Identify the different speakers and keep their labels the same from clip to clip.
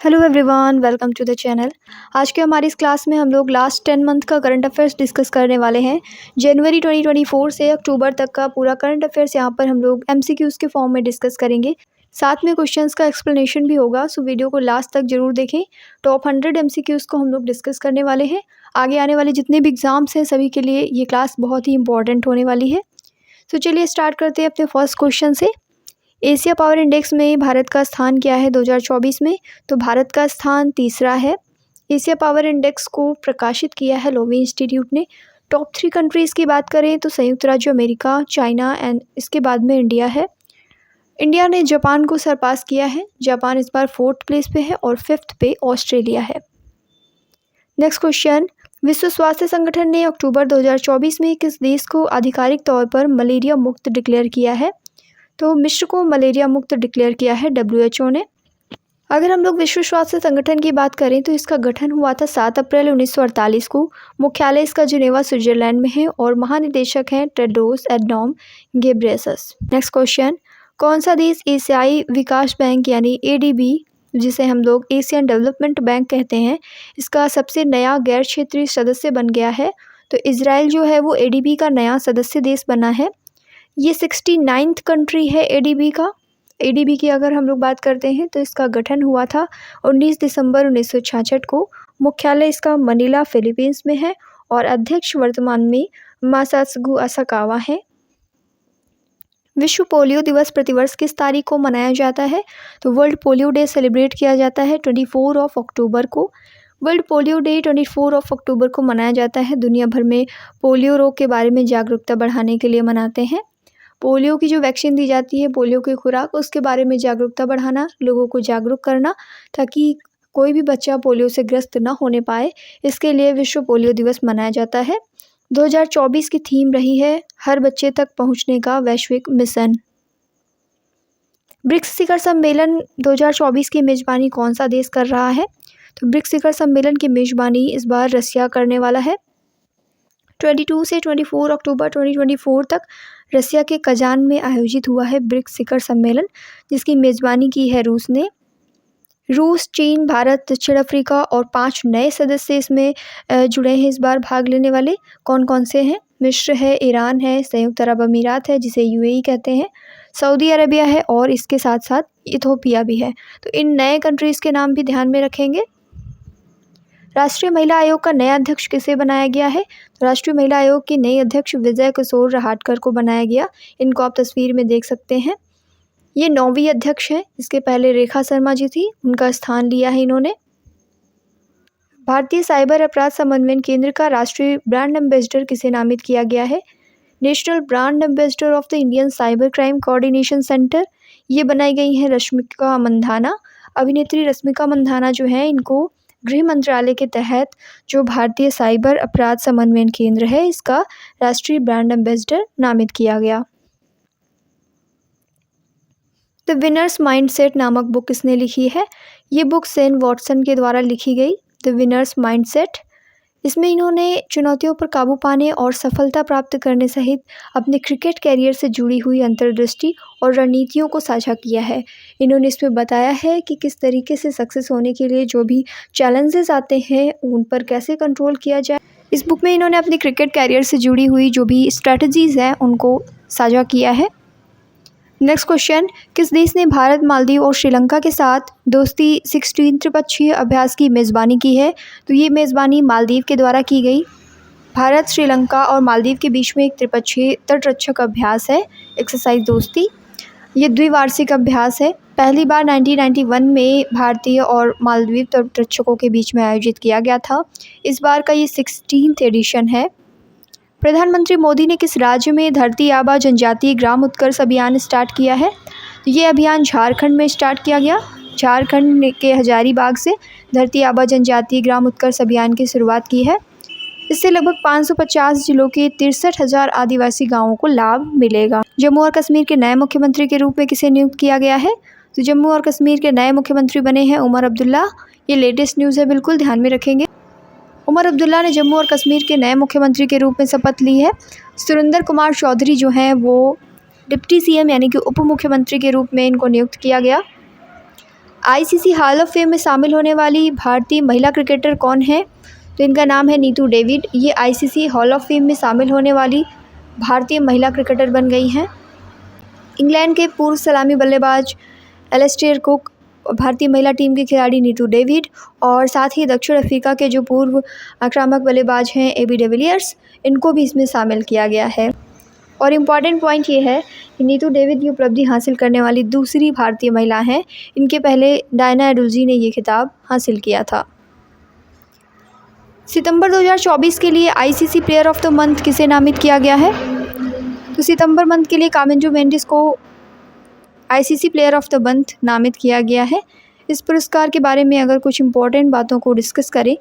Speaker 1: Hello everyone, welcome to the channel. आज के हमारी इस क्लास में हम लोग लास्ट 10 मंथ का करंट अफेयर्स डिस्कस करने वाले हैं। जनवरी 2024 से अक्टूबर तक का पूरा करंट अफेयर्स यहाँ पर हम लोग एमसीक्यूज़ के फॉर्म में डिस्कस करेंगे। साथ में क्वेश्चंस का एक्सप्लेनेशन भी होगा, सो वीडियो को लास्ट तक जरूर देखें। टॉप 100 एमसीक्यूज़ को हम लोग डिस्कस करने वाले हैं। आगे आने वाले जितने भी एग्जाम्स हैं सभी के लिए ये क्लास बहुत ही इंपॉर्टेंट होने वाली है। तो चलिए स्टार्ट करते हैं अपने फर्स्ट क्वेश्चन से। एशिया पावर इंडेक्स में भारत का स्थान क्या है 2024 में? तो भारत का स्थान तीसरा है। एशिया पावर इंडेक्स को प्रकाशित किया है लोवी इंस्टीट्यूट ने। टॉप 3 कंट्रीज़ की बात करें तो संयुक्त राज्य अमेरिका, चाइना एंड इसके बाद में इंडिया है। इंडिया ने जापान को सरपास किया है। जापान इस बार 4th प्लेस पे है और 5th पे ऑस्ट्रेलिया है। नेक्स्ट क्वेश्चन, विश्व स्वास्थ्य संगठन ने अक्टूबर 2024 में किस देश को आधिकारिक तौर पर मलेरिया मुक्त डिक्लेयर किया है? तो मिस्र को मलेरिया मुक्त डिक्लेयर किया है WHO ने। अगर हम लोग विश्व स्वास्थ्य संगठन की बात करें तो इसका गठन हुआ था 7 अप्रैल 1948 को। मुख्यालय इसका जिनेवा स्विट्जरलैंड में है और महानिदेशक हैं Tedros Adhanom Ghebreyesus. Next question, कौन सा देश एशियाई विकास बैंक यानी ADB, जिसे हम लोग एशियन डेवलपमेंट बैंक कहते हैं, इसका सबसे नया गैर क्षेत्रीय सदस्य बन गया है? तो इजराइल जो है वो ADB का नया सदस्य देश बना है। ये 69th कंट्री है ADB का। ADB की अगर हम लोग बात करते हैं तो इसका गठन हुआ था 19 दिसंबर 1966 को। मुख्यालय इसका मनीला फिलीपींस में है और अध्यक्ष वर्तमान में मासात्सुगु असाकावा है। विश्व पोलियो दिवस प्रतिवर्ष किस तारीख को मनाया जाता है? तो वर्ल्ड पोलियो डे सेलिब्रेट किया जाता है 24 अक्टूबर को। वर्ल्ड पोलियो डे 24 अक्टूबर को मनाया जाता है। दुनिया भर में पोलियो रोग के बारे में जागरूकता बढ़ाने के लिए मनाते हैं। पोलियो की जो वैक्सीन दी जाती है, पोलियो की खुराक, उसके बारे में जागरूकता बढ़ाना, लोगों को जागरूक करना ताकि कोई भी बच्चा पोलियो से ग्रस्त ना होने पाए, इसके लिए विश्व पोलियो दिवस मनाया जाता है। 2024 की थीम रही है हर बच्चे तक पहुंचने का वैश्विक मिशन। ब्रिक्स शिखर सम्मेलन 2024 की मेजबानी कौन सा देश कर रहा है? तो ब्रिक्स शिखर सम्मेलन की मेजबानी इस बार रशिया करने वाला है। 22 से 24 अक्टूबर 2024 तक रसिया के कजान में आयोजित हुआ है ब्रिक्स शिखर सम्मेलन, जिसकी मेज़बानी की है रूस ने। रूस, चीन, भारत, दक्षिण अफ्रीका और 5 नए सदस्य इसमें जुड़े हैं इस बार भाग लेने वाले। कौन कौन से हैं? मिस्र है, ईरान है, संयुक्त अरब अमीरात है जिसे UAE कहते हैं, सऊदी अरबिया है और इसके साथ साथ इथोपिया भी है। तो इन नए कंट्रीज़ के नाम भी ध्यान में रखेंगे। राष्ट्रीय महिला आयोग का नया अध्यक्ष किसे बनाया गया है? तो राष्ट्रीय महिला आयोग की नई अध्यक्ष विजय किशोर रहाटकर को बनाया गया। इनको आप तस्वीर में देख सकते हैं। ये 9वीं अध्यक्ष हैं। इसके पहले रेखा शर्मा जी थी, उनका स्थान लिया है इन्होंने। भारतीय साइबर अपराध समन्वयन केंद्र का राष्ट्रीय ब्रांड एम्बेसडर किसे नामित किया गया है? National brand ambassador of the Indian cyber crime coordination centre ये बनाई गई हैं रश्मिका मंधाना। अभिनेत्री रश्मिका मंधाना जो है, इनको गृह मंत्रालय के तहत जो भारतीय साइबर अपराध समन्वयन केंद्र है, इसका राष्ट्रीय ब्रांड एम्बेसडर नामित किया गया। द विनर्स माइंडसेट नामक बुक किसने लिखी है? ये बुक सेन वॉटसन के द्वारा लिखी गई, द विनर्स माइंडसेट। इसमें इन्होंने चुनौतियों पर काबू पाने और सफलता प्राप्त करने सहित अपने क्रिकेट कैरियर से जुड़ी हुई अंतर्दृष्टि और रणनीतियों को साझा किया है। इन्होंने इसमें बताया है कि किस तरीके से सक्सेस होने के लिए जो भी चैलेंजेस आते हैं उन पर कैसे कंट्रोल किया जाए। इस बुक में इन्होंने अपनी क्रिकेट कैरियर से जुड़ी हुई जो भी स्ट्रैटेजीज़ हैं उनको साझा किया है। नेक्स्ट क्वेश्चन, किस देश ने भारत, मालदीव और श्रीलंका के साथ दोस्ती 16 त्रिपक्षीय अभ्यास की मेज़बानी की है? तो ये मेज़बानी मालदीव के द्वारा की गई। भारत, श्रीलंका और मालदीव के बीच में एक त्रिपक्षीय तटरक्षक अभ्यास है, एक्सरसाइज दोस्ती। ये द्विवार्षिक अभ्यास है। पहली बार 1991 में भारतीय और मालदीव तटरक्षकों के बीच में आयोजित किया गया था। इस बार का ये 16th एडिशन है। प्रधानमंत्री मोदी ने किस राज्य में धरती आबा जनजातीय ग्राम उत्कर्ष अभियान स्टार्ट किया है? ये अभियान झारखंड में स्टार्ट किया गया। झारखंड के हजारीबाग से धरती आबा जनजातीय ग्राम उत्कर्ष अभियान की शुरुआत की है। इससे लगभग 550 जिलों के 63,000 आदिवासी गांवों को लाभ मिलेगा। जम्मू और कश्मीर के नए मुख्यमंत्री के रूप में किसे नियुक्त किया गया है? तो जम्मू और कश्मीर के नए मुख्यमंत्री बने हैं उमर अब्दुल्ला। ये लेटेस्ट न्यूज़ है, बिल्कुल ध्यान में रखेंगे। उमर अब्दुल्ला ने जम्मू और कश्मीर के नए मुख्यमंत्री के रूप में शपथ ली है। सुरेंद्र कुमार चौधरी जो हैं वो डिप्टी CM यानी कि उप मुख्यमंत्री के रूप में इनको नियुक्त किया गया। आईसीसी हॉल ऑफ फेम में शामिल होने वाली भारतीय महिला क्रिकेटर कौन है? तो इनका नाम है नीतू डेविड। ये आईसीसी हॉल ऑफ फेम में शामिल होने वाली भारतीय महिला क्रिकेटर बन गई हैं। इंग्लैंड के पूर्व सलामी बल्लेबाज एलिस्टेयर कुक, भारतीय महिला टीम की खिलाड़ी नीतू डेविड और साथ ही दक्षिण अफ्रीका के जो पूर्व आक्रामक बल्लेबाज हैं एबी डिविलियर्स, इनको भी इसमें शामिल किया गया है। और इम्पॉर्टेंट पॉइंट ये है कि नीतू डेविड की उपलब्धि हासिल करने वाली दूसरी भारतीय महिला हैं। इनके पहले डायना एडुल्जी ने ये खिताब हासिल किया था। सितंबर 2024 के लिए ICC player of the month किसे नामित किया गया है? तो सितंबर मंथ के लिए कामिंजो मेंडिस को ICC player of the month नामित किया गया है। इस पुरस्कार के बारे में अगर कुछ इम्पोर्टेंट बातों को डिस्कस करें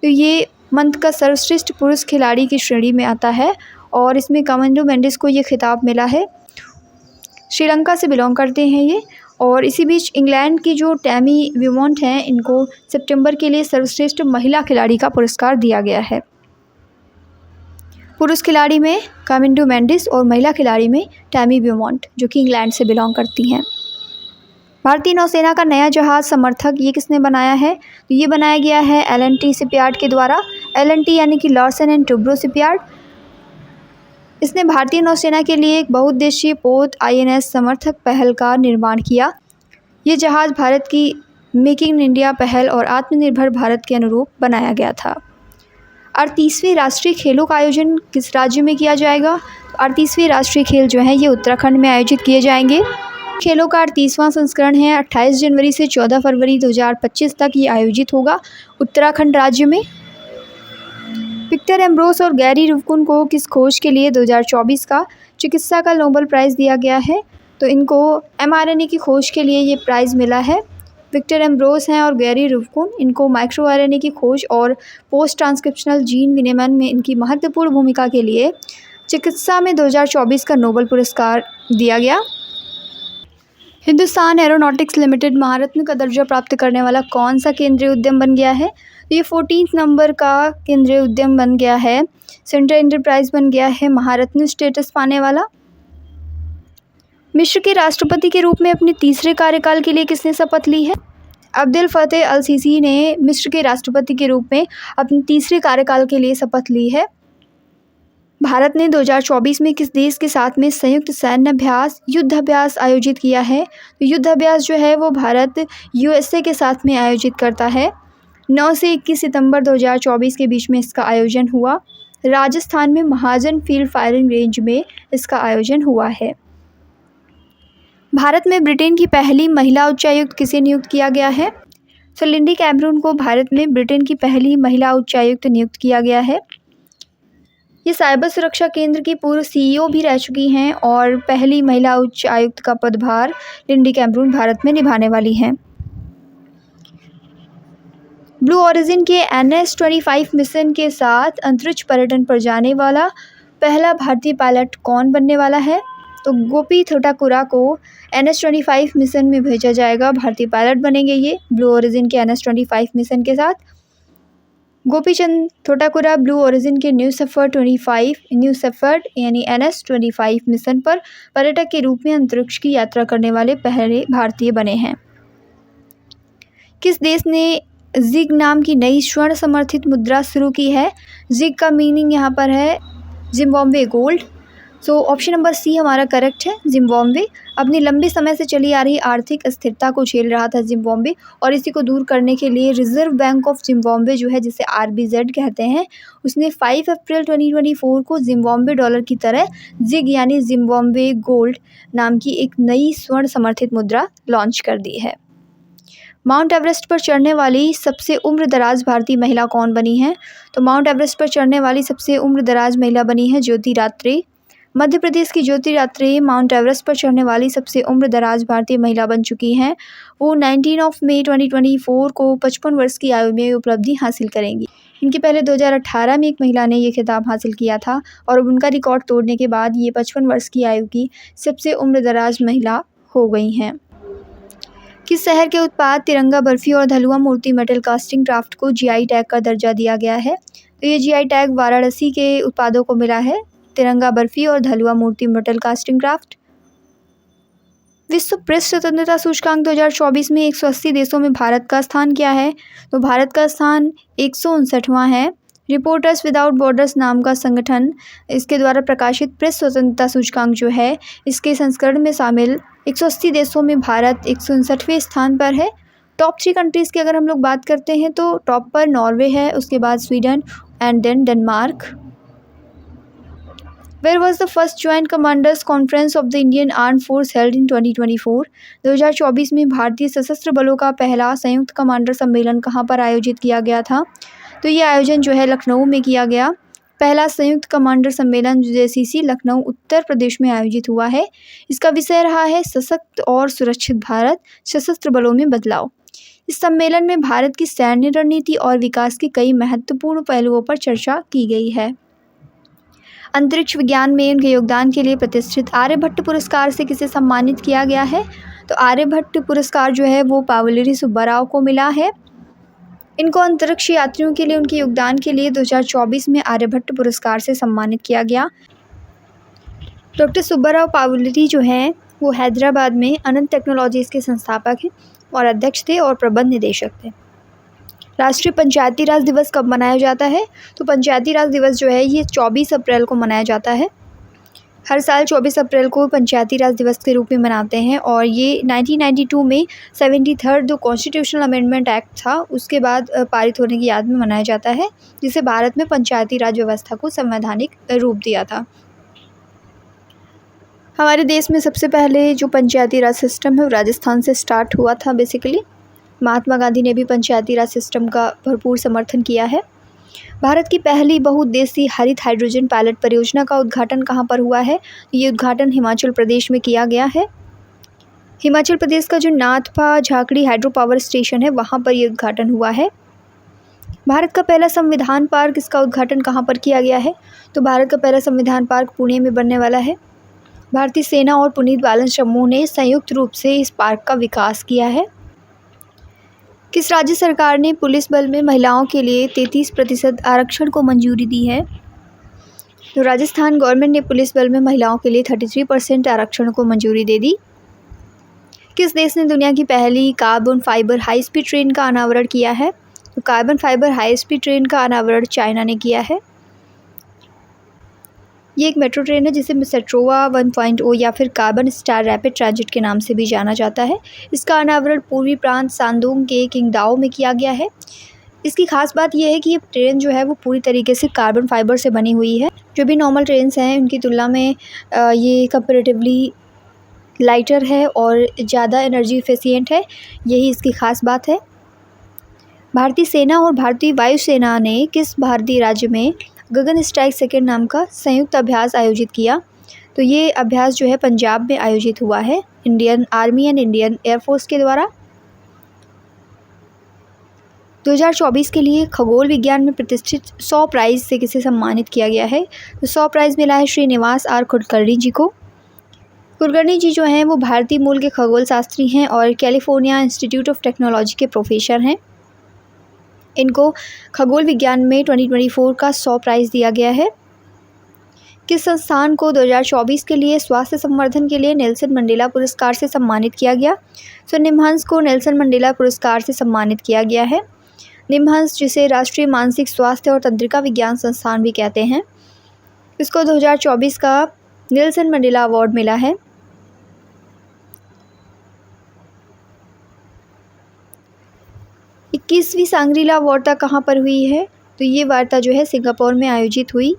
Speaker 1: तो ये मंथ का सर्वश्रेष्ठ पुरुष खिलाड़ी की श्रेणी में आता है और इसमें कामिंजो मेंडिस को ये खिताब मिला है। श्रीलंका से बिलोंग करते हैं ये। और इसी बीच इंग्लैंड की जो टैमी विमोंट हैं, इनको सितंबर के लिए सर्वश्रेष्ठ महिला खिलाड़ी का पुरस्कार दिया गया है। पुरुष खिलाड़ी में कामिंजो मेंडिस और महिला खिलाड़ी में टैमी विमोंट, जो कि इंग्लैंड से बिलोंग करती हैं। भारतीय नौसेना का नया जहाज़ समर्थक ये किसने बनाया है? तो ये बनाया गया है एल&टी शिपयार्ड के द्वारा। एल&टी यानी कि लार्सन एंड टुब्रो शिपयार्ड। इसने भारतीय नौसेना के लिए एक बहुउद्देशीय पोत आईएनएस समर्थक पहल का निर्माण किया। ये जहाज़ भारत की मेक इन इंडिया पहल और आत्मनिर्भर भारत के अनुरूप बनाया गया था। 38वीं राष्ट्रीय खेलों का आयोजन किस राज्य में किया जाएगा? 38वीं राष्ट्रीय खेल जो हैं ये उत्तराखंड में आयोजित किए जाएंगे। खेलों का 38वां संस्करण है 28 जनवरी से 14 फरवरी 2025 तक ये आयोजित होगा उत्तराखंड राज्य में। विक्टर एम्ब्रोस और गैरी रुवकुन को किस खोज के लिए 2024 का चिकित्सा का नोबेल प्राइज़ दिया गया है? तो इनको mRNA की खोज के लिए ये प्राइज़ मिला है। विक्टर एम्ब्रोस हैं और गैरी रुवकुन, इनको माइक्रो आरएनए की खोज और पोस्ट ट्रांसक्रिप्शनल जीन विनियमन में इनकी महत्वपूर्ण भूमिका के लिए चिकित्सा में 2024 का नोबेल पुरस्कार दिया गया। हिंदुस्तान एरोनॉटिक्स लिमिटेड महारत्न का दर्जा प्राप्त करने वाला कौन सा केंद्रीय उद्यम बन गया है? तो ये 14 नंबर का केंद्रीय उद्यम बन गया है। सेंट्रल एंटरप्राइज बन गया है महारत्न स्टेटस पाने वाला। मिस्र के राष्ट्रपति के रूप में अपने तीसरे कार्यकाल के लिए किसने शपथ ली है? अब्देल फतेह अल सीसी ने मिस्र के राष्ट्रपति के रूप में अपने तीसरे कार्यकाल के लिए शपथ ली है। भारत ने 2024 में किस देश के साथ में संयुक्त सैन्य अभ्यास युद्ध अभ्यास आयोजित किया है? तो युद्ध अभ्यास जो है वो भारत यूएसए के साथ में आयोजित करता है। 9 से 21 सितंबर 2024 के बीच में इसका आयोजन हुआ। राजस्थान में महाजन फील्ड फायरिंग रेंज में इसका आयोजन हुआ है। भारत में ब्रिटेन की पहली महिला उच्चायुक्त किसे नियुक्त किया गया है? तो लिंडी कैमरून को भारत में ब्रिटेन की पहली महिला उच्चायुक्त नियुक्त किया गया है। ये साइबर सुरक्षा केंद्र की पूर्व सीईओ भी रह चुकी हैं और पहली महिला उच्च आयुक्त का पदभार लिंडी कैमरून भारत में निभाने वाली हैं। ब्लू ओरिजिन के NS-25 मिशन के साथ अंतरिक्ष पर्यटन पर जाने वाला पहला भारतीय पायलट कौन बनने वाला है? तो गोपी थोटाकुरा को NS-25 मिशन में भेजा जाएगा। भारतीय पायलट बनेंगे ये ब्लू ओरिजिन के NS-25 मिशन के साथ। गोपीचंद थोटाकुरा ब्लू ओरिजिन के न्यू सेफर्ड यानी NS-25 मिशन पर पर्यटक के रूप में अंतरिक्ष की यात्रा करने वाले पहले भारतीय बने हैं। किस देश ने जिग नाम की नई स्वर्ण समर्थित मुद्रा शुरू की है? जिग का मीनिंग यहाँ पर है Zimbabwe gold. So option number C हमारा करेक्ट है। जिम्बाब्वे अपनी लंबे समय से चली आ रही आर्थिक अस्थिरता को झेल रहा था जिम्बाब्वे, और इसी को दूर करने के लिए रिजर्व बैंक ऑफ जिम्बाब्वे जो है, जिसे RBZ कहते हैं, उसने 5 अप्रैल 2024 को जिम्बाब्वे डॉलर की तरह जिग यानी जिम्बाब्वे गोल्ड नाम की एक नई स्वर्ण समर्थित मुद्रा लॉन्च कर दी है। माउंट एवरेस्ट पर चढ़ने वाली सबसे उम्रदराज भारतीय महिला कौन बनी है? तो माउंट एवरेस्ट पर चढ़ने वाली सबसे उम्रदराज महिला बनी है ज्योति रात्रे। मध्य प्रदेश की ज्योति रात्रे माउंट एवरेस्ट पर चढ़ने वाली सबसे उम्रदराज भारतीय महिला बन चुकी हैं। वो 19 मई 2024 को 55 वर्ष की आयु में उपलब्धि हासिल करेंगी। इनके पहले 2018 में एक महिला ने ये खिताब हासिल किया था और अब उनका रिकॉर्ड तोड़ने के बाद ये 55 वर्ष की आयु की सबसे उम्रदराज महिला हो गई हैं। किस शहर के उत्पाद तिरंगा बर्फी और धलुआ मूर्ति मेटल कास्टिंग क्राफ्ट को GI टैग का दर्जा दिया गया है? तो ये GI टैग वाराणसी के उत्पादों को मिला है, तिरंगा बर्फी और धलुआ मूर्ति मेटल कास्टिंग क्राफ्ट। विश्व प्रेस स्वतंत्रता सूचकांक 2024 में 180 देशों में भारत का स्थान क्या है? तो भारत का स्थान 159वां है। रिपोर्टर्स विदाउट बॉर्डर्स नाम का संगठन, इसके द्वारा प्रकाशित प्रेस स्वतंत्रता सूचकांक जो है, इसके संस्करण में शामिल 180 देशों में भारत 159वें स्थान पर है। टॉप 3 कंट्रीज़ की अगर हम लोग बात करते हैं तो टॉप पर नॉर्वे है, उसके बाद Sweden and then Denmark. Where was the first Joint Commanders Conference of the Indian Armed Force held in 2024? 2024 में भारतीय सशस्त्र बलों का पहला संयुक्त कमांडर सम्मेलन कहाँ पर आयोजित किया गया था? तो ये आयोजन जो है लखनऊ में किया गया। पहला संयुक्त कमांडर सम्मेलन JCC लखनऊ उत्तर प्रदेश में आयोजित हुआ है। इसका विषय रहा है सशक्त और सुरक्षित भारत, सशस्त्र बलों में बदलाव। इस सम्मेलन में भारत की सैन्य रणनीति और विकास के कई महत्वपूर्ण पहलुओं पर चर्चा की गई है। अंतरिक्ष विज्ञान में उनके योगदान के लिए प्रतिष्ठित आर्यभट्ट पुरस्कार से किसे सम्मानित किया गया है? तो आर्यभट्ट पुरस्कार जो है वो पावलरी सुब्बाराव को मिला है। इनको अंतरिक्ष यात्रियों के लिए उनके योगदान के लिए 2024 में आर्यभट्ट पुरस्कार से सम्मानित किया गया। डॉक्टर सुब्बाराव पावलरी जो हैं वो हैदराबाद में अनंत टेक्नोलॉजीज़ के संस्थापक हैं और अध्यक्ष थे और प्रबंध निदेशक थे। राष्ट्रीय पंचायती राज दिवस कब मनाया जाता है? तो पंचायती राज दिवस जो है ये 24 अप्रैल को मनाया जाता है। हर साल 24 अप्रैल को पंचायती राज दिवस के रूप में मनाते हैं और ये 1992 में 73rd जो कॉन्स्टिट्यूशनल अमेंडमेंट एक्ट था उसके बाद पारित होने की याद में मनाया जाता है, जिसे भारत में पंचायती राज व्यवस्था को संवैधानिक रूप दिया था। हमारे देश में सबसे पहले जो पंचायती राज सिस्टम है वो राजस्थान से स्टार्ट हुआ था बेसिकली। महात्मा गांधी ने भी पंचायती राज सिस्टम का भरपूर समर्थन किया है। भारत की पहली बहुउद्देशीय हरित हाइड्रोजन पायलट परियोजना का उद्घाटन कहाँ पर हुआ है? ये उद्घाटन हिमाचल प्रदेश में किया गया है। हिमाचल प्रदेश का जो Nathpa Jhakri hydro power station है वहाँ पर ये उद्घाटन हुआ है। भारत का पहला संविधान पार्क, इसका उद्घाटन कहाँ पर किया गया है? तो भारत का पहला संविधान पार्क पुणे में बनने वाला है। भारतीय सेना और पुनीत बालन समूह ने संयुक्त रूप से इस पार्क का विकास किया है। किस राज्य सरकार ने पुलिस बल में महिलाओं के लिए 33% आरक्षण को मंजूरी दी है? तो राजस्थान गवर्नमेंट ने पुलिस बल में महिलाओं के लिए 33% आरक्षण को मंजूरी दे दी। किस देश ने दुनिया की पहली carbon fibre high speed train का अनावरण किया है? तो carbon fibre high speed train का अनावरण चाइना ने किया है। ये एक मेट्रो ट्रेन है जिसे मेट्रोवा 1.0 या फिर कार्बन स्टार रैपिड ट्रांजिट के नाम से भी जाना जाता है। इसका अनावरण पूर्वी प्रांत सांदोंग के किंगदाओ में किया गया है। इसकी खास बात यह है कि ये ट्रेन जो है वो पूरी तरीके से कार्बन फाइबर से बनी हुई है। जो भी नॉर्मल ट्रेन्स हैं उनकी तुलना में ये कंपैरेटिवली लाइटर है और ज़्यादा एनर्जी एफिशिएंट है, यही इसकी खास बात है। भारतीय सेना और भारतीय वायुसेना ने किस भारतीय राज्य में गगन स्ट्राइक सेकंड नाम का संयुक्त अभ्यास आयोजित किया? तो ये अभ्यास जो है पंजाब में आयोजित हुआ है Indian army and Indian air force के द्वारा। 2024 के लिए खगोल विज्ञान में प्रतिष्ठित 100 प्राइज़ से किसे सम्मानित किया गया है? तो 100 प्राइज़ मिला है श्रीनिवास आर कुलकर्णी जी को। कुलकर्णी जी जो हैं वो भारतीय मूल के खगोल शास्त्री हैं और कैलिफोर्निया इंस्टीट्यूट ऑफ टेक्नोलॉजी के प्रोफेसर हैं। इनको खगोल विज्ञान में 2024 का 100 प्राइज़ दिया गया है। किस संस्थान को 2024 के लिए स्वास्थ्य संवर्धन के लिए नेल्सन मंडेला पुरस्कार से सम्मानित किया गया? तो निमहंस को नेल्सन मंडेला पुरस्कार से सम्मानित किया गया है। निमहंस जिसे राष्ट्रीय मानसिक स्वास्थ्य और तंत्रिका विज्ञान संस्थान भी कहते हैं, इसको 2024 का नेल्सन मंडेला अवार्ड मिला है। इक्कीसवीं सांग्रीला वार्ता कहाँ पर हुई है? तो ये वार्ता जो है सिंगापुर में आयोजित हुई।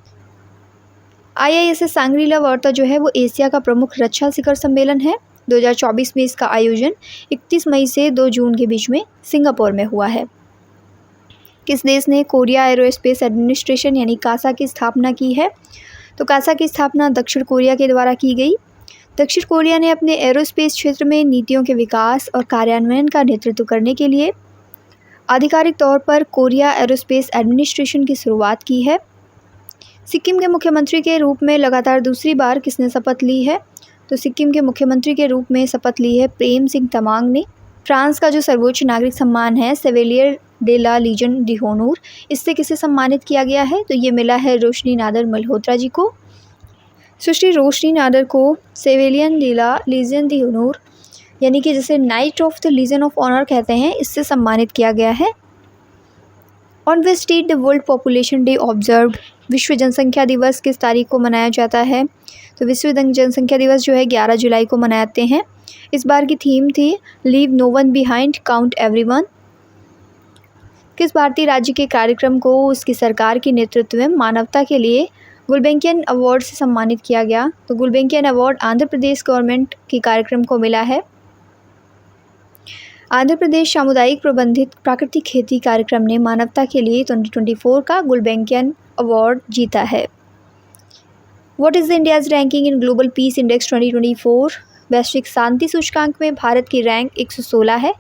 Speaker 1: IISS सांग्रीला वार्ता जो है वो एशिया का प्रमुख रक्षा शिखर सम्मेलन है। 2024 में इसका आयोजन 31 मई से 2 जून के बीच में सिंगापुर में हुआ है। किस देश ने कोरिया एरोस्पेस एडमिनिस्ट्रेशन यानी कासा की स्थापना की है? तो कासा की स्थापना दक्षिण कोरिया के द्वारा की गई। दक्षिण कोरिया ने अपने एरोस्पेस क्षेत्र में नीतियों के विकास और कार्यान्वयन का नेतृत्व करने के लिए आधिकारिक तौर पर कोरिया एरोस्पेस एडमिनिस्ट्रेशन की शुरुआत की है। सिक्किम के मुख्यमंत्री के रूप में लगातार दूसरी बार किसने शपथ ली है? तो सिक्किम के मुख्यमंत्री के रूप में शपथ ली है प्रेम सिंह तमांग ने। फ्रांस का जो सर्वोच्च नागरिक सम्मान है सेवेलियर डे ला लीजन डी होनूर, इससे किसे सम्मानित किया गया है? तो ये मिला है रोशनी नादर मल्होत्रा जी को। सुश्री रोशनी नादर को Chevalier de la Legion d' Honneur यानी कि जिसे knight of the Legion of Honour कहते हैं, इससे सम्मानित किया गया है। On which date the World Population Day observed, विश्व जनसंख्या दिवस किस तारीख को मनाया जाता है? तो विश्व जनसंख्या दिवस जो है 11 जुलाई को मनाते हैं। इस बार की थीम थी leave no one behind, count everyone. किस भारतीय राज्य के कार्यक्रम को उसकी सरकार के नेतृत्व में मानवता के लिए गुलबेंकियन अवार्ड से सम्मानित किया गया? तो गुलबेंकियन अवार्ड आंध्र प्रदेश गवर्नमेंट के कार्यक्रम को मिला है। आंध्र प्रदेश सामुदायिक प्रबंधित प्राकृतिक खेती कार्यक्रम ने मानवता के लिए 2024 का गुलबेंकियन अवार्ड जीता है। What is India's ranking in global peace index 2024? वैश्विक शांति सूचकांक में भारत की रैंक 116 है।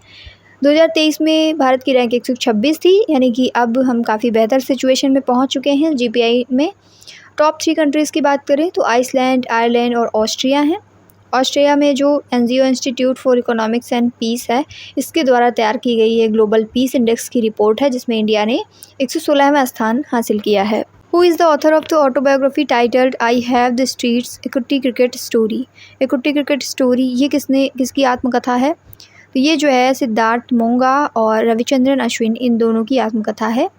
Speaker 1: 2023 में भारत की रैंक 126 थी, यानी कि अब हम काफ़ी बेहतर सिचुएशन में पहुंच चुके हैं। GPI में टॉप 3 कंट्रीज़ की बात करें तो आइसलैंड, आयरलैंड और ऑस्ट्रिया हैं। ऑस्ट्रिया में जो NGO institute for economics and peace है, इसके द्वारा तैयार की गई ये ग्लोबल पीस इंडेक्स की रिपोर्ट है, जिसमें इंडिया ने 116वां स्थान हासिल किया है। Who is the author of the autobiography titled I have the streets a kutty cricket story? A kutty cricket story ये किसकी आत्मकथा है? तो ये जो है सिद्धार्थ मोंगा और रविचंद्रन अश्विन, इन दोनों की आत्मकथा है।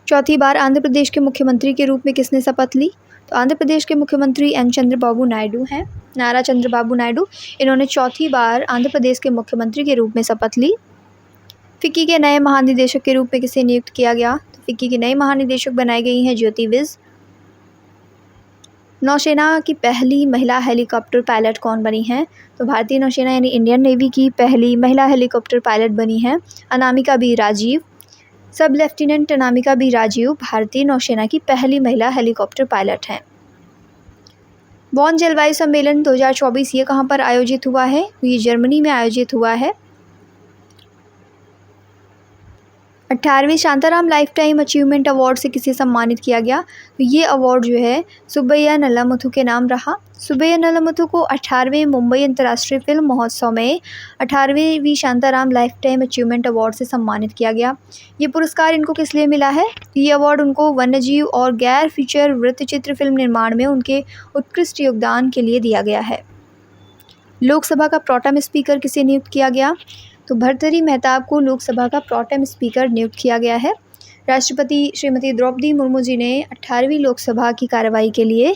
Speaker 1: चौथी बार आंध्र प्रदेश के मुख्यमंत्री के रूप में किसने शपथ ली? तो आंध्र प्रदेश के मुख्यमंत्री N. चंद्रबाबू नायडू हैं, नारा चंद्रबाबू नायडू। इन्होंने चौथी बार आंध्र प्रदेश के मुख्यमंत्री के रूप में शपथ ली। फिक्की के नए महानिदेशक के रूप में किसे नियुक्त किया गया? तो फिक्की की नई महानिदेशक बनाई गई हैं ज्योति विज। नौसेना की पहली महिला हेलीकॉप्टर पायलट कौन बनी हैं? तो भारतीय नौसेना यानी इंडियन नेवी की पहली महिला हेलीकॉप्टर पायलट बनी हैं अनामिका बी राजीव। सब लेफ्टिनेंट अनामिका बी राजीव भारतीय नौसेना की पहली महिला हेलीकॉप्टर पायलट हैं। बॉन जलवायु सम्मेलन 2024 ये कहाँ पर आयोजित हुआ है? ये जर्मनी में आयोजित हुआ है। 18वें Shantaram life time achievement award से किसे सम्मानित किया गया? तो ये अवार्ड जो है सुब्बैया नल्लामुथु के नाम रहा। सुब्बैया नल्लामुथु को 18वें मुंबई अंतर्राष्ट्रीय फिल्म महोत्सव में 18वीं Shantaram life time achievement award से सम्मानित किया गया। ये पुरस्कार इनको किस लिए मिला है? ये अवार्ड उनको वन्यजीव और गैर फीचर वृत्तचित्र फिल्म निर्माण में उनके उत्कृष्ट योगदान के लिए दिया गया है। लोकसभा का प्रोटेम स्पीकर किसे नियुक्त किया गया? तो भर्तृहरि मेहताब को लोकसभा का प्रोटेम स्पीकर नियुक्त किया गया है। राष्ट्रपति श्रीमती द्रौपदी मुर्मू जी ने 18वीं लोकसभा की कार्रवाई के लिए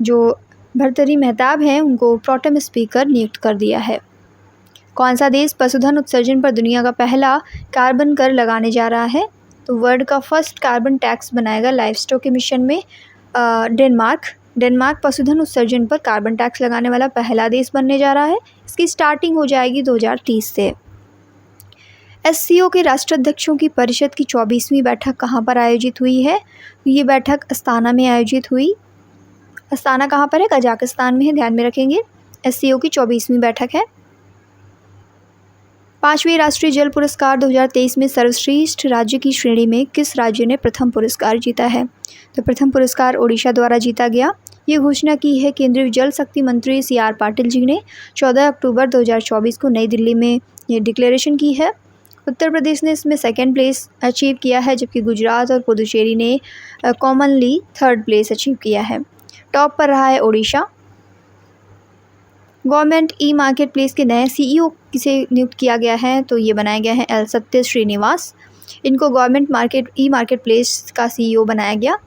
Speaker 1: जो भर्तृहरि मेहताब हैं, उनको प्रोटेम स्पीकर नियुक्त कर दिया है। कौन सा देश पशुधन उत्सर्जन पर दुनिया का पहला कार्बन कर लगाने जा रहा है? तो वर्ल्ड का फर्स्ट कार्बन टैक्स बनाएगा लाइवस्टॉक एमिशन में डेनमार्क पशुधन उत्सर्जन पर कार्बन टैक्स लगाने वाला पहला देश बनने जा रहा है। इसकी स्टार्टिंग हो जाएगी 2030 से। SCO के राष्ट्राध्यक्षों की परिषद की 24वीं बैठक कहाँ पर आयोजित हुई है? ये बैठक अस्ताना में आयोजित हुई। अस्ताना कहाँ पर है? कजाकिस्तान में है, ध्यान में रखेंगे। SCO की 24वीं बैठक है। 5वें राष्ट्रीय जल पुरस्कार 2023 में सर्वश्रेष्ठ राज्य की श्रेणी में किस राज्य ने प्रथम पुरस्कार जीता है? तो प्रथम पुरस्कार ओडिशा द्वारा जीता गया। ये घोषणा की है केंद्रीय जल शक्ति मंत्री CR पाटिल जी ने 14 अक्टूबर 2024 को नई दिल्ली में ये डिक्लेरेशन की है। उत्तर प्रदेश ने इसमें 2nd प्लेस अचीव किया है, जबकि गुजरात और पुदुचेरी ने कॉमनली 3rd प्लेस अचीव किया है। टॉप पर रहा है ओडिशा। गवर्नमेंट ई-मार्केट प्लेस के नए CEO किसे नियुक्त किया गया है? तो ये बनाए गए हैं L. सत्य श्रीनिवास। इनको गवर्नमेंट ई-मार्केट प्लेस का CEO बनाया गया।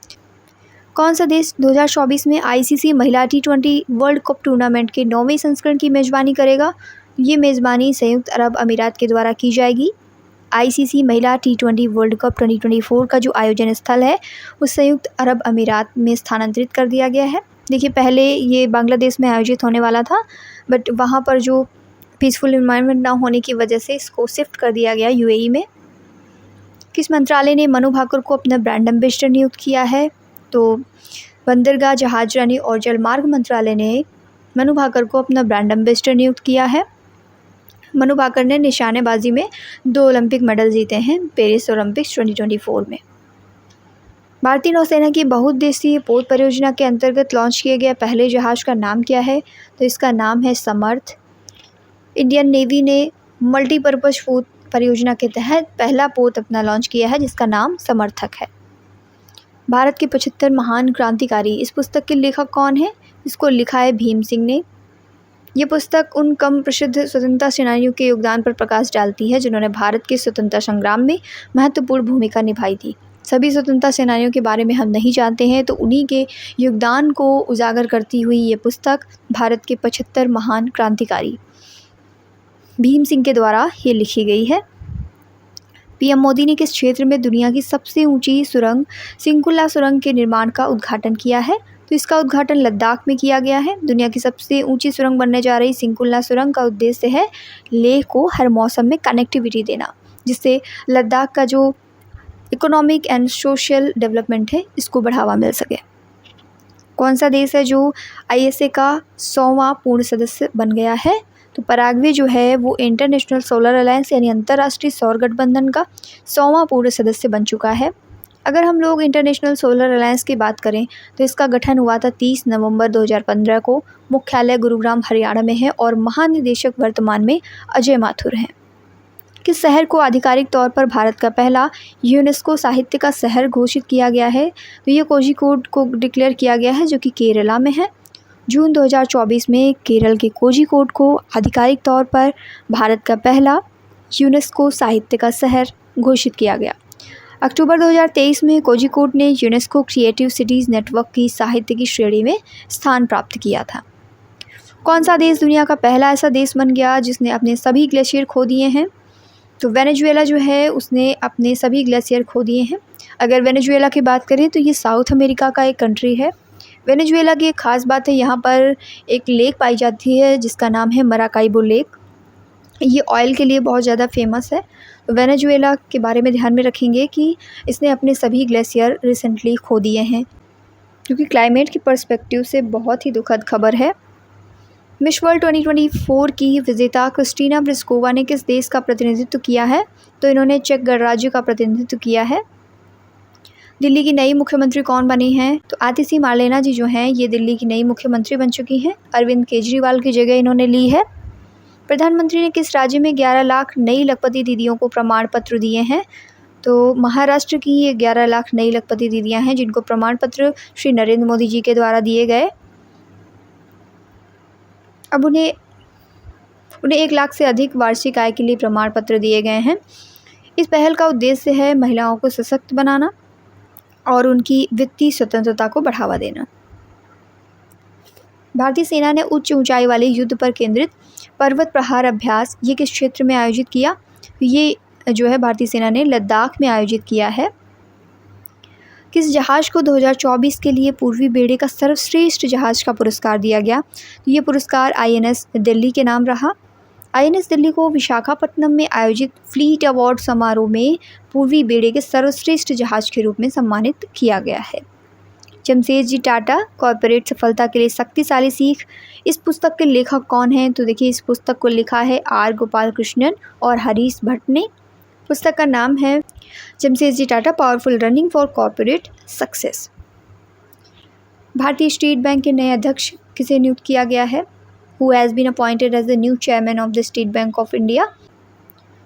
Speaker 1: कौन सा देश 2024 में ICC महिला T20 वर्ल्ड कप टूर्नामेंट के 9वें संस्करण की मेज़बानी करेगा? ये मेज़बानी संयुक्त अरब अमीरात के द्वारा की जाएगी। ICC महिला T20 वर्ल्ड कप 2024 का जो आयोजन स्थल है, उस संयुक्त अरब अमीरात में स्थानांतरित कर दिया गया है। देखिए, पहले ये बांग्लादेश में आयोजित होने वाला था, बट वहाँ पर जो पीसफुल एनवायरनमेंट ना होने की वजह से इसको शिफ्ट कर दिया गया UAE में। किस मंत्रालय ने मनु भाकर को अपना ब्रांड एम्बेसडर नियुक्त किया है? तो बंदरगाह, जहाजरानी और जलमार्ग मंत्रालय ने मनु भाकर को अपना ब्रांड एम्बेसडर नियुक्त किया है। मनु भाकर ने निशानेबाजी में 2 ओलंपिक मेडल जीते हैं पेरिस ओलंपिक्स 2024 में। भारतीय नौसेना की बहुउद्देशीय पोत परियोजना के अंतर्गत लॉन्च किए गए पहले जहाज़ का नाम क्या है? तो इसका नाम है समर्थ। इंडियन नेवी ने मल्टीपर्पज़ पोत परियोजना के तहत पहला पोत अपना लॉन्च किया है, जिसका नाम समर्थक है। भारत के 75 महान क्रांतिकारी, इस पुस्तक के लेखक कौन है? इसको लिखा है भीम सिंह ने। ये पुस्तक उन कम प्रसिद्ध स्वतंत्रता सेनानियों के योगदान पर प्रकाश डालती है जिन्होंने भारत के स्वतंत्रता संग्राम में महत्वपूर्ण भूमिका निभाई थी। सभी स्वतंत्रता सेनानियों के बारे में हम नहीं जानते हैं, तो उन्हीं के योगदान को उजागर करती हुई ये पुस्तक भारत के 75 महान क्रांतिकारी भीम सिंह के द्वारा ये लिखी गई है। पीएम मोदी ने किस क्षेत्र में दुनिया की सबसे ऊंची सुरंग सिंकुला सुरंग के निर्माण का उद्घाटन किया है? तो इसका उद्घाटन लद्दाख में किया गया है। दुनिया की सबसे ऊंची सुरंग बनने जा रही सिंकुला सुरंग का उद्देश्य है लेह को हर मौसम में कनेक्टिविटी देना, जिससे लद्दाख का जो इकोनॉमिक एंड सोशल डेवलपमेंट है इसको बढ़ावा मिल सके। कौन सा देश है जो आईएसए का 100वां पूर्ण सदस्य बन गया है? तो पराग्वे जो है वो इंटरनेशनल सोलर अलायंस यानी अंतर्राष्ट्रीय सौर गठबंधन का 100वां पूर्ण सदस्य बन चुका है। अगर हम लोग इंटरनेशनल सोलर अलायंस की बात करें तो इसका गठन हुआ था 30 नवंबर 2015 को। मुख्यालय गुरुग्राम हरियाणा में है और महानिदेशक वर्तमान में अजय माथुर हैं। किस शहर को आधिकारिक तौर पर भारत का पहला यूनेस्को साहित्य का शहर घोषित किया गया है? तो ये कोझिकोड को डिक्लेयर किया गया है जो कि केरला में है। जून 2024 में केरल के कोझिकोड को आधिकारिक तौर पर भारत का पहला यूनेस्को साहित्य का शहर घोषित किया गया। अक्टूबर 2023 में कोझिकोड ने यूनेस्को क्रिएटिव सिटीज़ नेटवर्क की साहित्य की श्रेणी में स्थान प्राप्त किया था। कौन सा देश दुनिया का पहला ऐसा देश बन गया जिसने अपने सभी ग्लेशियर खो दिए हैं? तो वेनेजुएला जो है उसने अपने सभी ग्लेशियर खो दिए हैं। अगर वेनेजुएला की बात करें तो ये साउथ अमेरिका का एक कंट्री है। वेनेजुएला की एक ख़ास बात है, यहाँ पर एक लेक पाई जाती है जिसका नाम है मराकाइबो लेक। ये ऑयल के लिए बहुत ज़्यादा फेमस है। तो वेनेजुएला के बारे में ध्यान में रखेंगे कि इसने अपने सभी ग्लेशियर रिसेंटली खो दिए हैं, क्योंकि क्लाइमेट की पर्सपेक्टिव से बहुत ही दुखद खबर है। मिस वर्ल्ड 2024 की विजेता क्रिस्टीना प्लिस्कोवा ने किस देश का प्रतिनिधित्व किया है? तो इन्होंने चेक गणराज्य का प्रतिनिधित्व किया है। दिल्ली की नई मुख्यमंत्री कौन बनी हैं? तो आतिशी मार्लेना जी जो हैं ये दिल्ली की नई मुख्यमंत्री बन चुकी हैं। अरविंद केजरीवाल की जगह इन्होंने ली है। प्रधानमंत्री ने किस राज्य में 11 लाख नई लखपति दीदियों को प्रमाण पत्र दिए हैं? तो महाराष्ट्र की ये 11 लाख नई लखपति दीदियाँ हैं जिनको प्रमाण पत्र श्री नरेंद्र मोदी जी के द्वारा दिए गए। अब उन्हें 1 लाख से अधिक वार्षिक आय के लिए प्रमाण पत्र दिए गए हैं। इस पहल का उद्देश्य है महिलाओं को सशक्त बनाना और उनकी वित्तीय स्वतंत्रता को बढ़ावा देना। भारतीय सेना ने उच्च ऊंचाई वाले युद्ध पर केंद्रित पर्वत प्रहार अभ्यास ये किस क्षेत्र में आयोजित किया? ये जो है भारतीय सेना ने लद्दाख में आयोजित किया है। किस जहाज़ को 2024 के लिए पूर्वी बेड़े का सर्वश्रेष्ठ जहाज़ का पुरस्कार दिया गया? तो ये पुरस्कार आईएनएस दिल्ली के नाम रहा। आईएनएस दिल्ली को विशाखापट्टनम में आयोजित फ्लीट अवार्ड समारोह में पूर्वी बेड़े के सर्वश्रेष्ठ जहाज़ के रूप में सम्मानित किया गया है। जमशेदजी टाटा कॉर्पोरेट सफलता के लिए शक्तिशाली सीख, इस पुस्तक के लेखक कौन हैं? तो देखिए इस पुस्तक को लिखा है आर गोपाल कृष्णन और हरीश भट्ट ने। पुस्तक का नाम है Jamshedji Tata powerful running for corporate success. भारतीय स्टेट बैंक के नए अध्यक्ष किसे नियुक्त किया गया है? Who has been appointed as the new chairman of the State Bank of India?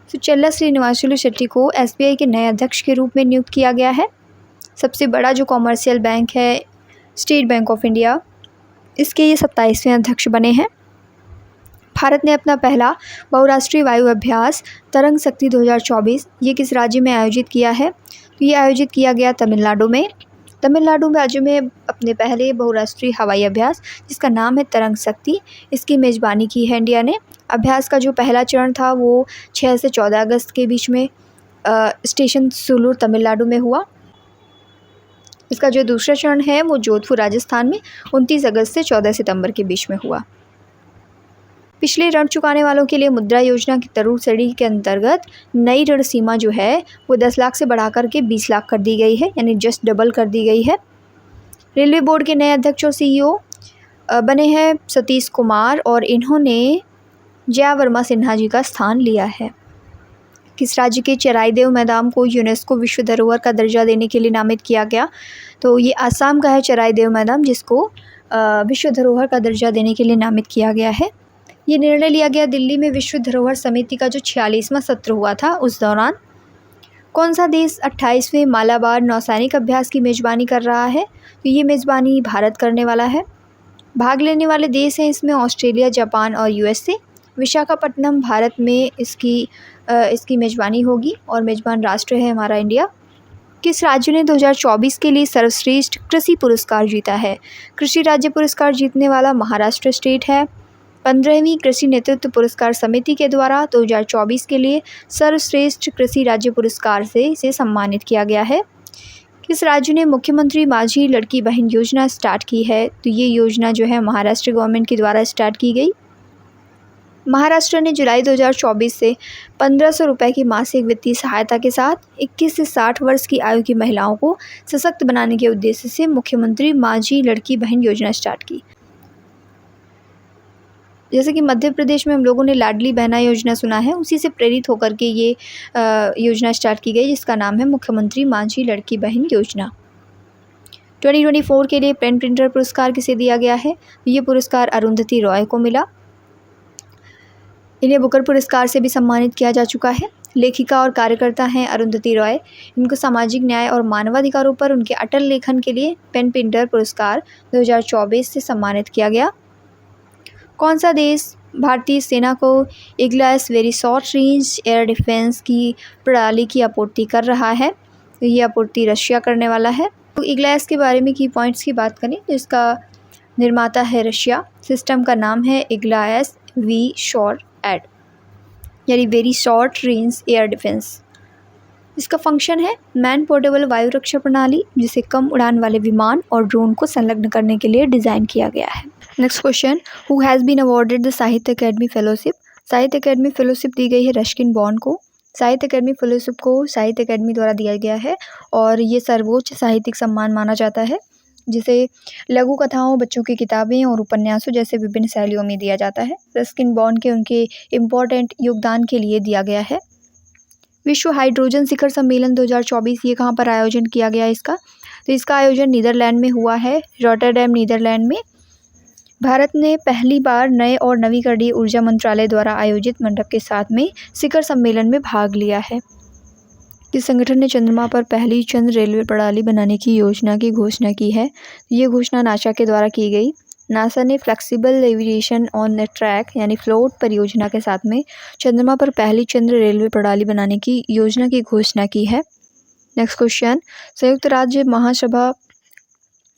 Speaker 1: तो चल्ला श्रीनिवासुलु शेट्टी को एसबीआई के नए अध्यक्ष के रूप में नियुक्त किया गया है। सबसे बड़ा जो कॉमर्शियल बैंक है स्टेट बैंक ऑफ इंडिया, इसके ये 27वें अध्यक्ष बने हैं। भारत ने अपना पहला बहुराष्ट्रीय वायु अभ्यास तरंग शक्ति 2024 ये किस राज्य में आयोजित किया है? तो ये आयोजित किया गया तमिलनाडु में। तमिलनाडु राज्य में अपने पहले बहुराष्ट्रीय हवाई अभ्यास जिसका नाम है तरंग शक्ति, इसकी मेज़बानी की है इंडिया ने। अभ्यास का जो पहला चरण था वो 6 से 14 अगस्त के बीच में स्टेशन सुलूर तमिलनाडु में हुआ। इसका जो दूसरा चरण है वो जोधपुर राजस्थान में 29 अगस्त से 14 सितंबर के बीच में हुआ। पिछले ऋण चुकाने वालों के लिए मुद्रा योजना की तरूण श्रेणी के अंतर्गत नई ऋण सीमा जो है वो 10 लाख से बढ़ाकर के 20 लाख कर दी गई है, यानी जस्ट डबल कर दी गई है। रेलवे बोर्ड के नए अध्यक्ष और सीईओ बने हैं सतीश कुमार और इन्होंने जया वर्मा सिन्हा जी का स्थान लिया है। किस राज्य के चराईदेव मैदान को यूनेस्को विश्व धरोहर का दर्जा देने के लिए नामित किया गया? तो ये आसाम का है चराईदेव मैदान जिसको विश्व धरोहर का दर्जा देने के लिए नामित किया गया है। ये निर्णय लिया गया दिल्ली में विश्व धरोहर समिति का जो 46वां सत्र हुआ था उस दौरान। कौन सा देश 28वें मालाबार नौसैनिक अभ्यास की मेज़बानी कर रहा है? तो ये मेज़बानी भारत करने वाला है। भाग लेने वाले देश हैं इसमें ऑस्ट्रेलिया, जापान और यूएसए। विशाखापट्टनम भारत में इसकी मेज़बानी होगी और मेज़बान राष्ट्र है हमारा इंडिया। किस राज्य ने 2024 के लिए सर्वश्रेष्ठ कृषि पुरस्कार जीता है? कृषि राज्य पुरस्कार जीतने वाला महाराष्ट्र स्टेट है। 15वीं कृषि नेतृत्व पुरस्कार समिति के द्वारा 2024 के लिए सर्वश्रेष्ठ कृषि राज्य पुरस्कार से इसे सम्मानित किया गया है। किस राज्य ने मुख्यमंत्री माझी लड़की बहन योजना स्टार्ट की है? तो ये योजना जो है महाराष्ट्र गवर्नमेंट के द्वारा स्टार्ट की गई। महाराष्ट्र ने जुलाई 2024 से 1500 रुपये की मासिक वित्तीय सहायता के साथ 21 से 60 वर्ष की आयु की महिलाओं को सशक्त बनाने के उद्देश्य से मुख्यमंत्री माझी लड़की बहन योजना स्टार्ट की। जैसे कि मध्य प्रदेश में हम लोगों ने लाडली बहना योजना सुना है, उसी से प्रेरित होकर के ये योजना स्टार्ट की गई जिसका नाम है मुख्यमंत्री माझी लड़की बहन योजना। 2024 के लिए पेन प्रिंटर पुरस्कार किसे दिया गया है? ये पुरस्कार अरुंधति रॉय को मिला। इन्हें बुकर पुरस्कार से भी सम्मानित किया जा चुका है। लेखिका और कार्यकर्ता हैं अरुंधति रॉय। इनको सामाजिक न्याय और मानवाधिकारों पर उनके अटल लेखन के लिए पेन प्रिंटर पुरस्कार 2024 से सम्मानित किया गया। कौन सा देश भारतीय सेना को eagle very short range air defence की प्रणाली की आपूर्ति कर रहा है? तो ये आपूर्ति रशिया करने वाला है। तो ईगल के बारे में की पॉइंट्स की बात करें तो इसका निर्माता है रशिया। सिस्टम का नाम है ईगल वी शॉर्ट एड यानी very short range air defence. इसका फंक्शन है मैन पोर्टेबल वायु रक्षा प्रणाली, जिसे कम उड़ान वाले विमान और ड्रोन को संलग्न करने के लिए डिज़ाइन किया गया है। Next question, who has been awarded the Sahitya Akademi fellowship? Sahitya Akademi fellowship दी गई है रस्किन बॉन्ड को। साहित्य अकेडमी फेलोशिप को साहित्य अकेडमी द्वारा दिया गया है और ये सर्वोच्च साहित्यिक सम्मान माना जाता है, जिसे लघु कथाओं, बच्चों की किताबें और उपन्यासों जैसे विभिन्न शैलियों में दिया जाता है। रस्किन बॉन्ड के उनके इम्पोर्टेंट योगदान के लिए दिया गया है। विश्व हाइड्रोजन शिखर सम्मेलन 2024 ये कहाँ पर आयोजन किया गया इसका? तो इसका आयोजन नीदरलैंड में हुआ है, रॉटरडैम नीदरलैंड में। भारत ने पहली बार नए और नवीकरणीय ऊर्जा मंत्रालय द्वारा आयोजित मंडप के साथ में शिखर सम्मेलन में भाग लिया है। इस संगठन ने चंद्रमा पर पहली चंद्र रेलवे प्रणाली बनाने की योजना की घोषणा की है। ये घोषणा नासा के द्वारा की गई। नासा ने flexible aviation on the track यानी फ्लोट परियोजना के साथ में चंद्रमा पर पहली चंद्र रेलवे प्रणाली बनाने की योजना की घोषणा की है। नेक्स्ट क्वेश्चन, संयुक्त राज्य महासभा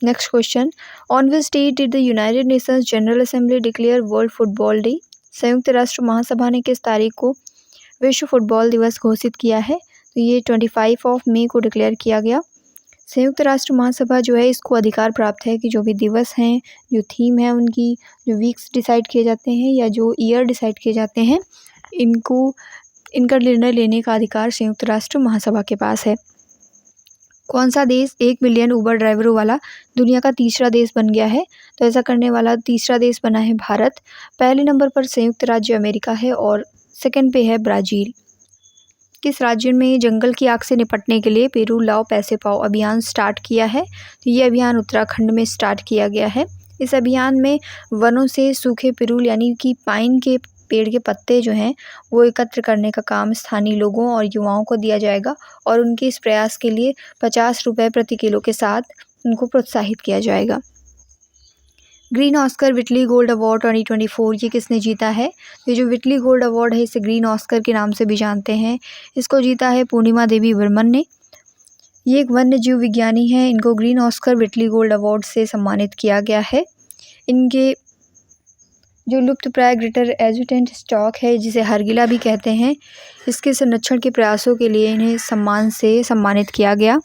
Speaker 1: next question, on which date did the United Nations General Assembly declare world football day? संयुक्त राष्ट्र महासभा ने किस तारीख को विश्व फुटबॉल दिवस घोषित किया है? तो ये 25 मई को डिक्लेयर किया गया। संयुक्त राष्ट्र महासभा जो है इसको अधिकार प्राप्त है कि जो भी दिवस हैं, जो थीम है उनकी, जो वीक्स डिसाइड किए जाते हैं या जो ईयर डिसाइड किए जाते हैं, इनका निर्णय लेने का अधिकार संयुक्त राष्ट्र महासभा के पास है। कौन सा देश 1 मिलियन उबर ड्राइवरों वाला दुनिया का तीसरा देश बन गया है? तो ऐसा करने वाला तीसरा देश बना है भारत। पहले नंबर पर संयुक्त राज्य अमेरिका है और सेकंड पे है ब्राज़ील। किस राज्य में जंगल की आग से निपटने के लिए पेरू लाओ पैसे पाओ अभियान स्टार्ट किया है? तो ये अभियान उत्तराखंड में स्टार्ट किया गया है। इस अभियान में वनों से सूखे पिरूल यानी कि पाइन के पेड़ के पत्ते जो हैं वो एकत्र करने का काम स्थानीय लोगों और युवाओं को दिया जाएगा और उनके इस प्रयास के लिए 50 रुपये प्रति किलो के साथ उनको प्रोत्साहित किया जाएगा। ग्रीन ऑस्कर विटली गोल्ड अवार्ड 2024 ये किसने जीता है? ये जो विटली गोल्ड अवार्ड है इसे ग्रीन ऑस्कर के नाम से भी जानते हैं। इसको जीता है पूर्णिमा देवी वर्मन ने। ये एक वन्य जीव विज्ञानी हैं। इनको ग्रीन ऑस्कर विटली गोल्ड अवार्ड से सम्मानित किया गया है। इनके जो लुप्त प्राय ग्रेटर एजुटेंट स्टॉक है, जिसे हरगिला भी कहते हैं, इसके संरक्षण के प्रयासों के लिए इन्हें सम्मान से सम्मानित किया गया।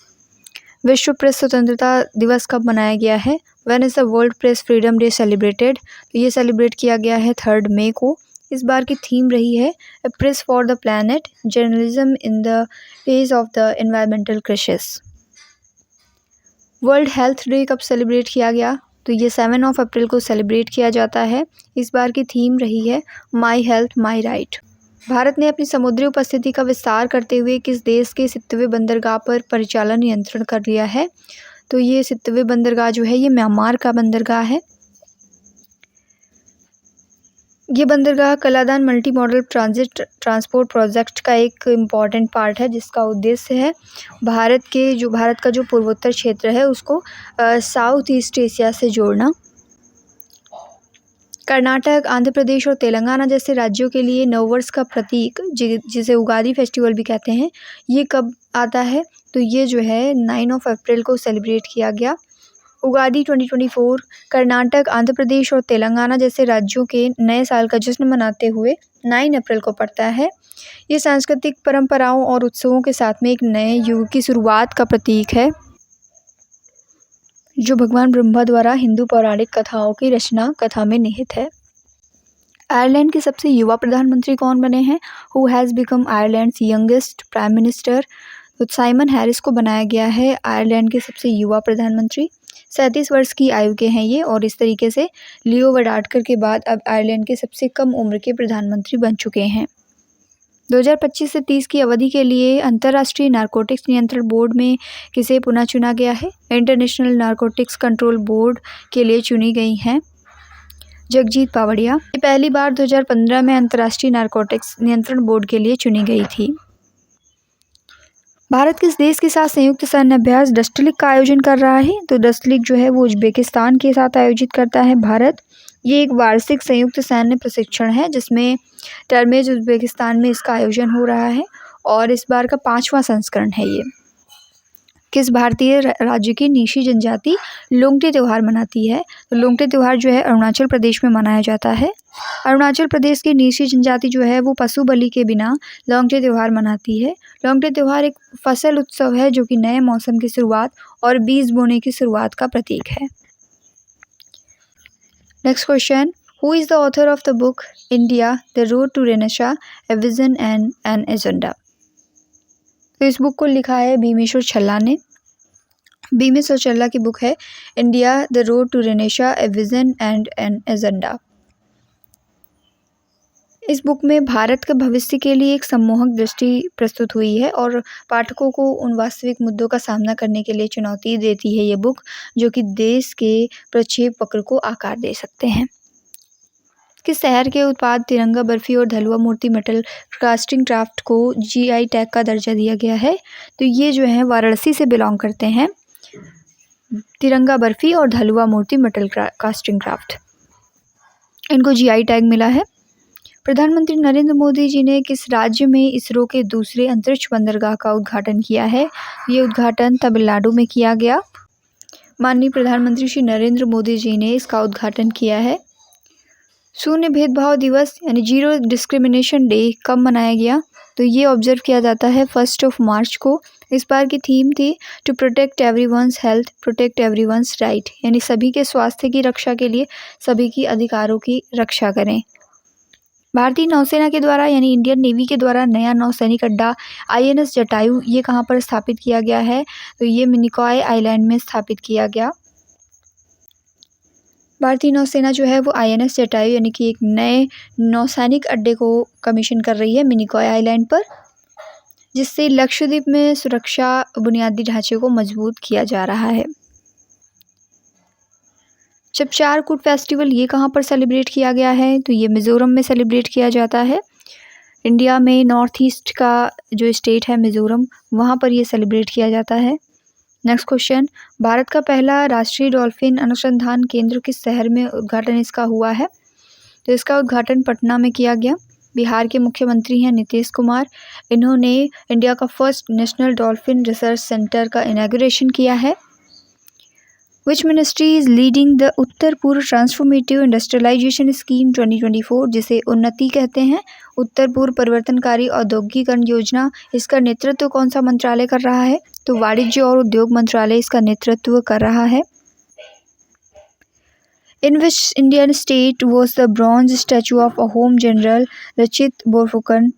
Speaker 1: विश्व प्रेस स्वतंत्रता दिवस कब मनाया गया है? When is the world press freedom day celebrated? तो ये सेलिब्रेट किया गया है 3 मई को। इस बार की थीम रही है a press for the planet, journalism in the face of the environmental crisis. World health day कब सेलिब्रेट किया गया? तो ये 7 अप्रैल को सेलिब्रेट किया जाता है। इस बार की थीम रही है my health my right. Bharat ने अपनी समुद्री उपस्थिति का विस्तार करते हुए किस देश के 7वें बंदरगाह पर परिचालन नियंत्रण कर लिया है? तो ये 7वें बंदरगाह जो है ये म्यांमार का बंदरगाह है। ये बंदरगाह Kaladan multi modal transport project का एक इम्पॉर्टेंट पार्ट है, जिसका उद्देश्य है भारत का जो पूर्वोत्तर क्षेत्र है उसको साउथ ईस्ट एशिया से जोड़ना। कर्नाटक, आंध्र प्रदेश और तेलंगाना जैसे राज्यों के लिए नववर्ष का प्रतीक जिसे उगादी फेस्टिवल भी कहते हैं, ये कब आता है? तो ये जो है 9 अप्रैल को सेलिब्रेट किया गया। उगादी 2024 कर्नाटक, आंध्र प्रदेश और तेलंगाना जैसे राज्यों के नए साल का जश्न मनाते हुए 9 अप्रैल को पड़ता है। ये सांस्कृतिक परंपराओं और उत्सवों के साथ में एक नए युग की शुरुआत का प्रतीक है, जो भगवान ब्रह्मा द्वारा हिंदू पौराणिक कथाओं की रचना कथा में निहित है। आयरलैंड के सबसे युवा प्रधानमंत्री कौन बने हैं? Who has become Ireland's youngest prime minister? तो साइमन हैरिस को बनाया गया है आयरलैंड के सबसे युवा प्रधानमंत्री। 37 वर्ष की आयु के हैं ये, और इस तरीके से लियो वडाडकर के बाद अब आयरलैंड के सबसे कम उम्र के प्रधानमंत्री बन चुके हैं। 2025 से 30 की अवधि के लिए अंतर्राष्ट्रीय नारकोटिक्स नियंत्रण बोर्ड में किसे पुनः चुना गया है? इंटरनेशनल नारकोटिक्स कंट्रोल बोर्ड के लिए चुनी गई हैं जगजीत पावड़िया। ये पहली बार 2015 में अंतर्राष्ट्रीय नारकोटिक्स नियंत्रण बोर्ड के लिए चुनी गई थी। भारत किस देश के साथ संयुक्त सैन्य अभ्यास डस्टलिक का आयोजन कर रहा है? तो डस्टलिक जो है वो उज्बेकिस्तान के साथ आयोजित करता है भारत। ये एक वार्षिक संयुक्त सैन्य प्रशिक्षण है जिसमें टर्मेज उज्बेकिस्तान में इसका आयोजन हो रहा है, और इस बार का 5वां संस्करण है ये। किस भारतीय राज्य की नीशी जनजाति लोंगटे त्यौहार मनाती है? तो लोंगटे त्यौहार जो है अरुणाचल प्रदेश में मनाया जाता है। अरुणाचल प्रदेश की नीशी जनजाति जो है वो पशु बलि के बिना लोंगटे त्यौहार मनाती है। लोंगटे त्यौहार एक फसल उत्सव है जो कि नए मौसम की शुरुआत और बीज बोने की शुरुआत का प्रतीक है। Next question, who is the author of the book India the road to renaissance a vision and an agenda? तो इस बुक को लिखा है भीमेश्वर छल्ला ने। भीमेश्वर छल्ला की बुक है India the road to renaissance a vision and an agenda. इस बुक में भारत के भविष्य के लिए एक सम्मोहक दृष्टि प्रस्तुत हुई है और पाठकों को उन वास्तविक मुद्दों का सामना करने के लिए चुनौती देती है ये बुक, जो कि देश के प्रक्षेप वक्र को आकार दे सकते हैं। किस शहर के उत्पाद तिरंगा बर्फी और धलुआ मूर्ति मेटल कास्टिंग क्राफ्ट को GI टैग का दर्जा दिया गया है? तो ये जो है वाराणसी से बिलोंग करते हैं, तिरंगा बर्फी और धलुआ मूर्ति मेटल कास्टिंग क्राफ्ट, इनको GI टैग मिला है। प्रधानमंत्री नरेंद्र मोदी जी ने किस राज्य में इसरो के दूसरे अंतरिक्ष बंदरगाह का उद्घाटन किया है? ये उद्घाटन तमिलनाडु में किया गया। माननीय प्रधानमंत्री श्री नरेंद्र मोदी जी ने इसका उद्घाटन किया है। शून्य भेदभाव दिवस यानी 0 डिस्क्रिमिनेशन डे कब मनाया गया? तो ये ऑब्जर्व किया जाता है 1 मार्च को। इस बार की थीम थी to protect everyone's health, protect everyone's right, यानी सभी के स्वास्थ्य की रक्षा के लिए सभी की अधिकारों की रक्षा करें। भारतीय नौसेना के द्वारा यानी इंडियन नेवी के द्वारा नया नौसैनिक अड्डा INS जटायु ये कहाँ पर स्थापित किया गया है? तो ये मिनिकॉय आइलैंड में स्थापित किया गया। भारतीय नौसेना जो है वो INS जटायु यानी कि एक नए नौसैनिक अड्डे को कमीशन कर रही है मिनिकॉय आइलैंड पर, जिससे लक्षद्वीप में सुरक्षा बुनियादी ढांचे को मजबूत किया जा रहा है। चिपचारकूट फेस्टिवल ये कहाँ पर सेलिब्रेट किया गया है? तो ये मिज़ोरम में सेलिब्रेट किया जाता है। इंडिया में नॉर्थ ईस्ट का जो स्टेट है मिज़ोरम, वहाँ पर ये सेलिब्रेट किया जाता है। नेक्स्ट क्वेश्चन, भारत का पहला राष्ट्रीय डॉल्फिन अनुसंधान केंद्र किस शहर में उद्घाटन इसका हुआ है? तो इसका उद्घाटन पटना में किया गया। बिहार के मुख्यमंत्री हैं नीतीश कुमार। इन्होंने इंडिया का first national dolphin research centre का इनॉग्रेशन किया है। Which ministry is leading the उत्तर पूर्व ट्रांसफॉर्मेटिव इंडस्ट्रियलाइजेशन स्कीम 2024, जिसे उन्नति कहते हैं, उत्तर पूर्व परिवर्तनकारी औद्योगिकरण योजना, इसका नेतृत्व कौन सा मंत्रालय कर रहा है? तो वाणिज्य और उद्योग मंत्रालय इसका नेतृत्व कर रहा है। In which Indian state was the bronze statue of Ahom general Lachit Borphukan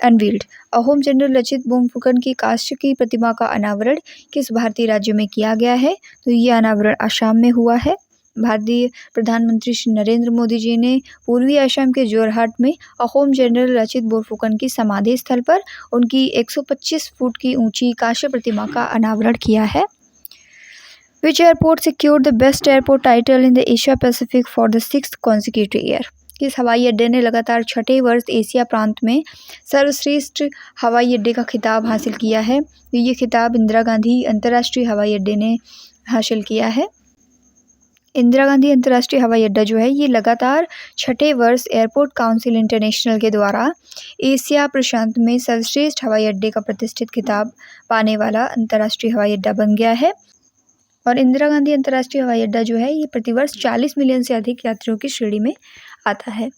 Speaker 1: unveiled? Ahom general Lachit Borphukan की कांस्य की प्रतिमा का अनावरण किस भारतीय राज्य में किया गया है? तो ये अनावरण असम में हुआ है। भारतीय प्रधानमंत्री श्री नरेंद्र मोदी जी ने पूर्वी असम के जोरहाट में अहोम जनरल लचित बोरफुकन की समाधि स्थल पर उनकी 125 फुट की ऊंची कांस्य प्रतिमा का अनावरण किया है। Which airport secured the best airport title in the Asia Pacific for the 6th consecutive year? किस हवाई अड्डे ने लगातार 6ठे वर्ष एशिया प्रांत में सर्वश्रेष्ठ हवाई अड्डे का खिताब हासिल किया है? ये खिताब इंदिरा गांधी अंतर्राष्ट्रीय हवाई अड्डे ने हासिल किया है। इंदिरा गांधी अंतर्राष्ट्रीय हवाई अड्डा जो है ये लगातार छठे वर्ष एयरपोर्ट काउंसिल इंटरनेशनल के द्वारा एशिया प्रशांत में सर्वश्रेष्ठ हवाई अड्डे का प्रतिष्ठित खिताब पाने वाला अंतर्राष्ट्रीय हवाई अड्डा बन गया है। और इंदिरा गांधी अंतर्राष्ट्रीय हवाई अड्डा जो है ये प्रतिवर्ष 40 मिलियन से अधिक यात्रियों की श्रेणी में आता है।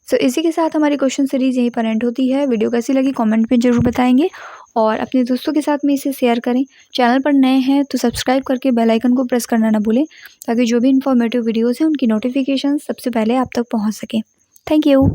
Speaker 1: इसी के साथ हमारी क्वेश्चन सीरीज़ यहीं पर एंड होती है। वीडियो कैसी लगी कमेंट में ज़रूर बताएंगे और अपने दोस्तों के साथ में इसे शेयर करें। चैनल पर नए हैं तो सब्सक्राइब करके बेल आइकन को प्रेस करना ना भूलें, ताकि जो भी इन्फॉर्मेटिव वीडियोज़ हैं उनकी नोटिफिकेशन सबसे पहले आप तक पहुंच सकें। Thank you.